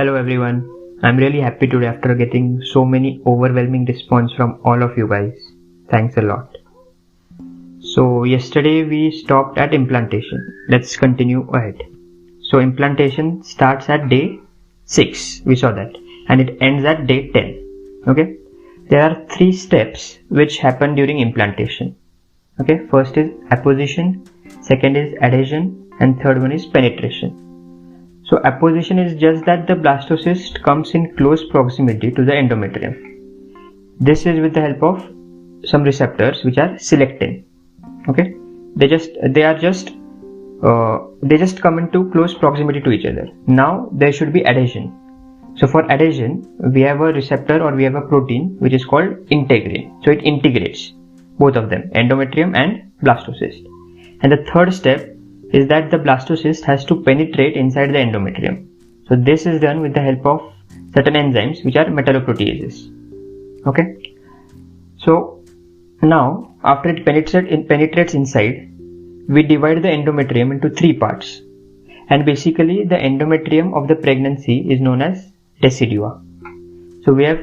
Hello everyone. I'm really happy today after getting so many overwhelming response from all of you guys. Thanks a lot. So yesterday we stopped at implantation. Let's continue ahead. So implantation starts at day 6. We saw that. And it ends at day 10. Okay. There are 3 steps which happen during implantation. Okay. First is apposition. Second is adhesion. And third one is penetration. So apposition is just that the blastocyst comes in close proximity to the endometrium. This is with the help of some receptors which are selectin. Okay, they just come into close proximity to each other. Now there should be adhesion. So for adhesion, we have a receptor or we have a protein which is called integrin. So it integrates both of them, endometrium and blastocyst. And the third step is that the blastocyst has to penetrate inside the endometrium. So this is done with the help of certain enzymes which are metalloproteases. Okay. So now after it penetrates inside, we divide the endometrium into 3 parts. And basically the endometrium of the pregnancy is known as decidua. So we have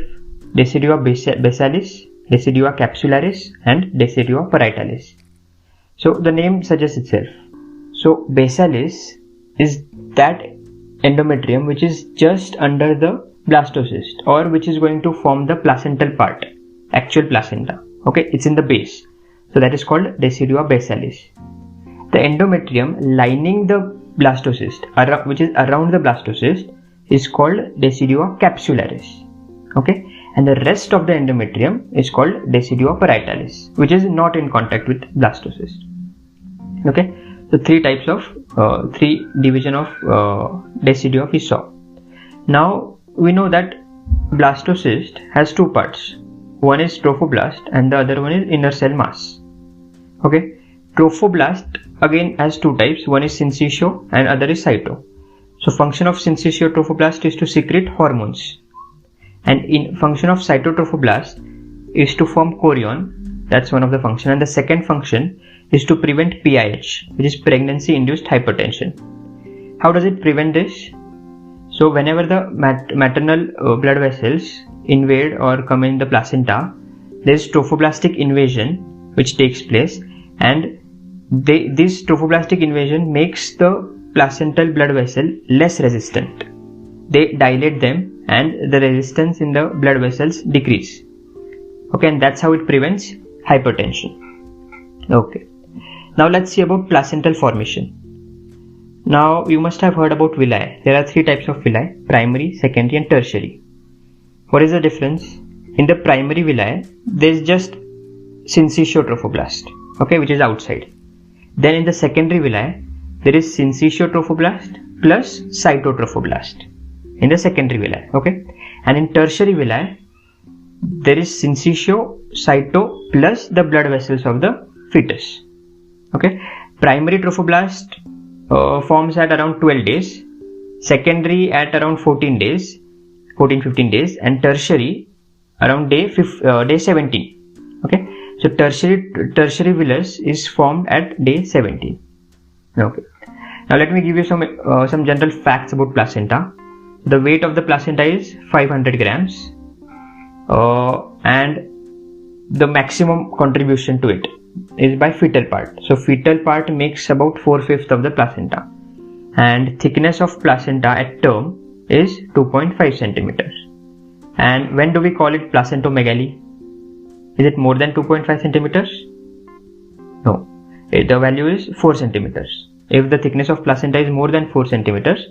decidua basalis, decidua capsularis and decidua parietalis. So the name suggests itself. So basalis is that endometrium which is just under the blastocyst or which is going to form the placental part, actual placenta. Okay, it's in the base. So that is called decidua basalis. The endometrium lining the blastocyst, which is around the blastocyst, is called decidua capsularis. Okay, and the rest of the endometrium is called decidua parietalis, which is not in contact with blastocyst. Okay. So 3 types of 3 division of decidua we saw. Now we know that blastocyst has 2 parts. One is trophoblast and the other one is inner cell mass. Okay, trophoblast again has 2 types. One is syncytio and other is cyto. So function of syncytio trophoblast is to secrete hormones, and in function of cytotrophoblast is to form chorion. That's one of the function, and the second function is to prevent PIH, which is pregnancy induced hypertension. How does it prevent this? So whenever the maternal blood vessels invade or come in the placenta, there is trophoblastic invasion which takes place, and this trophoblastic invasion makes the placental blood vessel less resistant. They dilate them and the resistance in the blood vessels decrease. Okay, and that's how it prevents hypertension. Okay. Now let's see about placental formation. Now you must have heard about villi. There are 3 types of villi: primary, secondary and tertiary. What is the difference? In the primary villi, there is just syncytio trophoblast, okay, which is outside. Then in the secondary villi, there is syncytio trophoblast plus cytotrophoblast in the secondary villi, okay. And in tertiary villi, there is syncytio, cyto plus the blood vessels of the fetus. Okay, primary trophoblast forms at around 12 days, secondary at around 14 days, 14-15 days, and tertiary around day 17. Okay, so tertiary villus is formed at day 17. Okay, now let me give you some general facts about placenta. The weight of the placenta is 500 grams, and the maximum contribution to it is by fetal part. So fetal part makes about 4/5 of the placenta, and thickness of placenta at term is 2.5 centimeters. And when do we call it placentomegaly? Is it more than 2.5 centimeters? No, the value is 4 centimeters. If the thickness of placenta is more than 4 centimeters,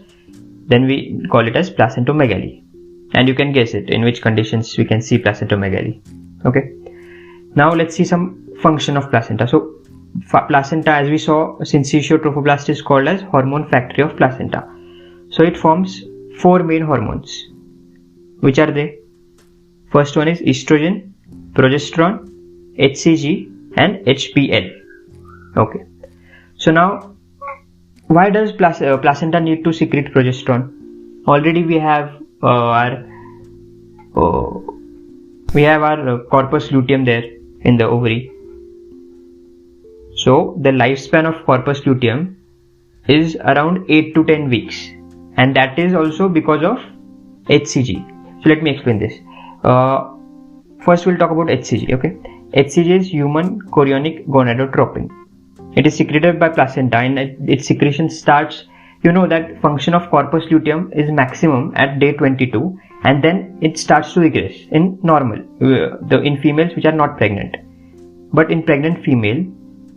then we call it as placentomegaly, and you can guess it in which conditions we can see placentomegaly. Okay, now let's see some function of placenta. So placenta, as we saw, syncytio trophoblast is called as hormone factory of placenta. So it forms 4 main hormones. Which are they? First one is estrogen, progesterone, HCG and HPL. Okay, so now why does placenta need to secrete progesterone? Already we have our corpus luteum there in the ovary. So the lifespan of corpus luteum is around 8 to 10 weeks, and that is also because of HCG. So let me explain this. First we'll talk about HCG. Okay, HCG is human chorionic gonadotropin. It is secreted by placenta, and its secretion starts. You know that function of corpus luteum is maximum at day 22, and then it starts to regress in normal, in females which are not pregnant. But in pregnant female,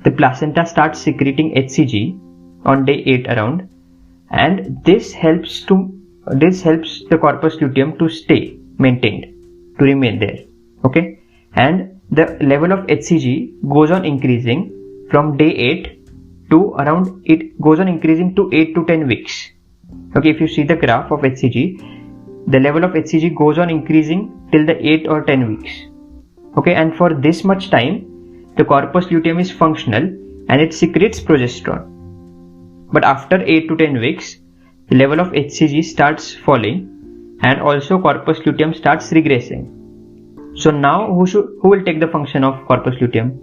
the placenta starts secreting HCG on day 8 around, and this helps the corpus luteum to stay maintained, to remain there. Okay, and the level of HCG goes on increasing from day 8 to around, it goes on increasing to 8 to 10 weeks. Okay, if you see the graph of HCG, the level of HCG goes on increasing till the 8 or 10 weeks. Okay, and for this much time, the corpus luteum is functional and it secretes progesterone. But after 8 to 10 weeks, the level of HCG starts falling and also corpus luteum starts regressing. So now who will take the function of corpus luteum?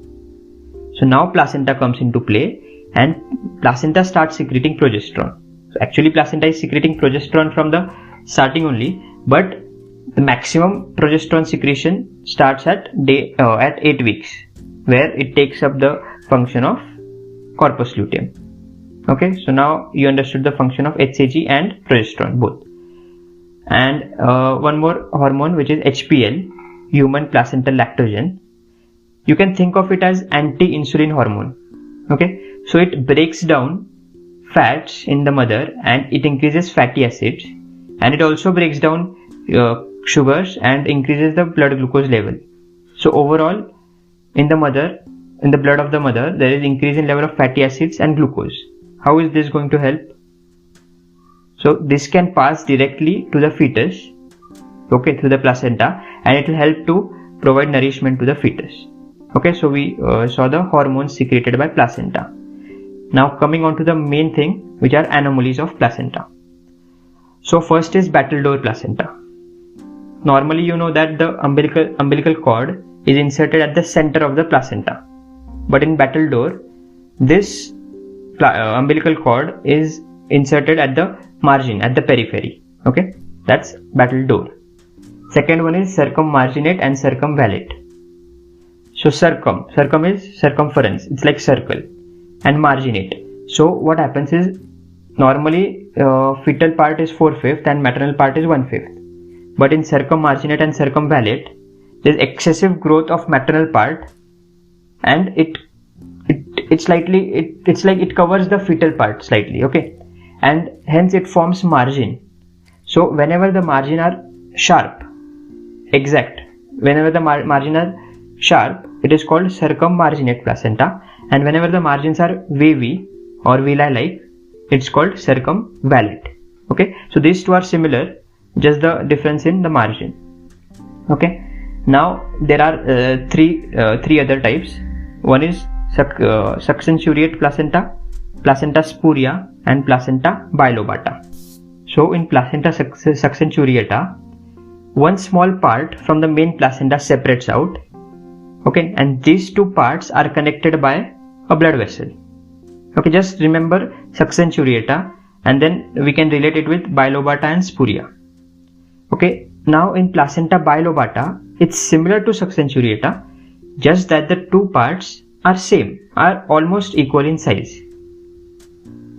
So now placenta comes into play and placenta starts secreting progesterone. So actually placenta is secreting progesterone from the starting only, but the maximum progesterone secretion starts at 8 weeks, where it takes up the function of corpus luteum. Okay, so now you understood the function of HCG and progesterone both. And one more hormone, which is HPL, human placental lactogen. You can think of it as anti-insulin hormone. Okay, so it breaks down fats in the mother and it increases fatty acids, and it also breaks down sugars and increases the blood glucose level. So overall, in the blood of the mother, there is increase in level of fatty acids and glucose. How is this going to help? So this can pass directly to the fetus, okay, through the placenta, and it will help to provide nourishment to the fetus. Okay, so we saw the hormones secreted by placenta. Now coming on to the main thing, which are anomalies of placenta. So first is Battledore placenta. Normally you know that the umbilical cord is inserted at the center of the placenta, but in Battledore, this umbilical cord is inserted at the margin, at the periphery. Okay, that's Battledore. Second one is circummarginate and circumvallate. So circum is circumference, it's like circle, and marginate. So what happens is, normally fetal part is 4/5 and maternal part is 1/5. But in circummarginate and circumvallate, there is excessive growth of maternal part, and it's like it covers the fetal part slightly. Okay, and hence it forms margin. So whenever the margin are sharp, exact, whenever the margin are sharp, it is called circummarginate placenta, and whenever the margins are wavy or villi-like, it's called circumvallate. Okay, so these two are similar, just the difference in the margin. Okay, now there are three other types. One is succenturiate placenta, placenta spuria, and placenta bilobata. So in placenta succenturiata, one small part from the main placenta separates out. Okay, and these two parts are connected by a blood vessel. Okay, just remember succenturiata, and then we can relate it with bilobata and spuria. Okay, now in placenta bilobata, it's similar to succenturiata, just that the two parts are almost equal in size.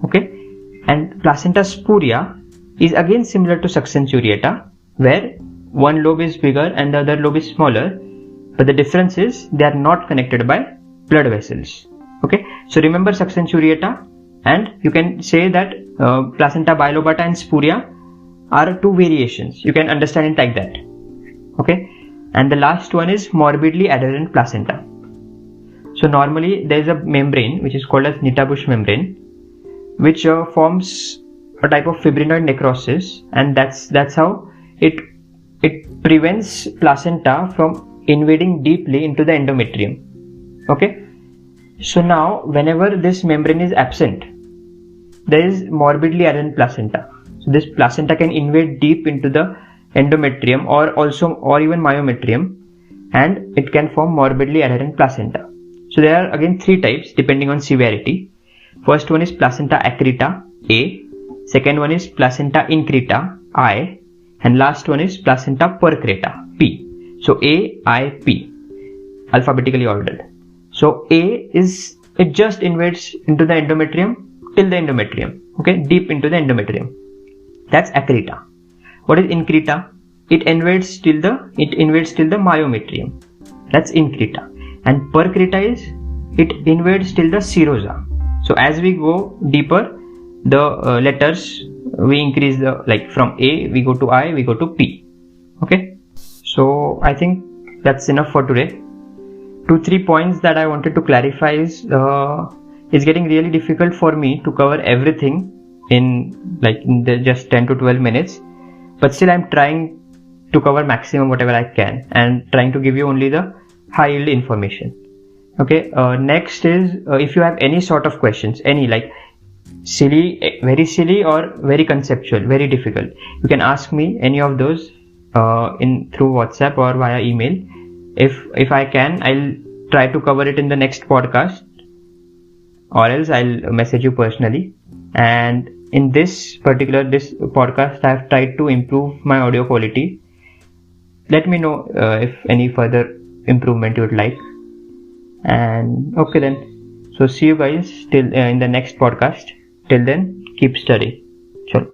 Okay, and placenta spuria is again similar to succenturiata, where one lobe is bigger and the other lobe is smaller, but the difference is they are not connected by blood vessels. Okay, so remember succenturiata, and you can say that placenta bilobata and spuria are two variations. You can understand it like that. Okay, and the last one is morbidly adherent placenta. So normally there is a membrane which is called as Nitabusch membrane, which forms a type of fibrinoid necrosis, and that's how it prevents placenta from invading deeply into the endometrium. Okay, so now whenever this membrane is absent, there is morbidly adherent placenta. So this placenta can invade deep into the endometrium or even myometrium, and it can form morbidly adherent placenta. So there are again three types depending on severity. First one is placenta accreta A, second one is placenta increta I, And last one is placenta percreta, P. So A, I, P, alphabetically ordered. So A is, it just invades into the endometrium till the endometrium, okay, deep into the endometrium. That's accreta. What is increta? It invades till the myometrium. That's increta. And percreta is, it invades till the serosa. So as we go deeper, the letters, we increase the, like from A we go to I, we go to P. Okay, so I think that's enough for today. 2-3 points that I wanted to clarify is it's getting really difficult for me to cover everything in the just 10 to 12 minutes, but still I'm trying to cover maximum whatever I can and trying to give you only the high yield information. Okay, next is if you have any sort of questions, any like silly, very silly, or very conceptual, very difficult, you can ask me any of those through WhatsApp or via email. If I can, I'll try to cover it in the next podcast, or else I'll message you personally. And in this podcast, I've tried to improve my audio quality. Let me know if any further improvement you would like. And okay then, so see you guys till in the next podcast. Till then, keep studying. Chalo.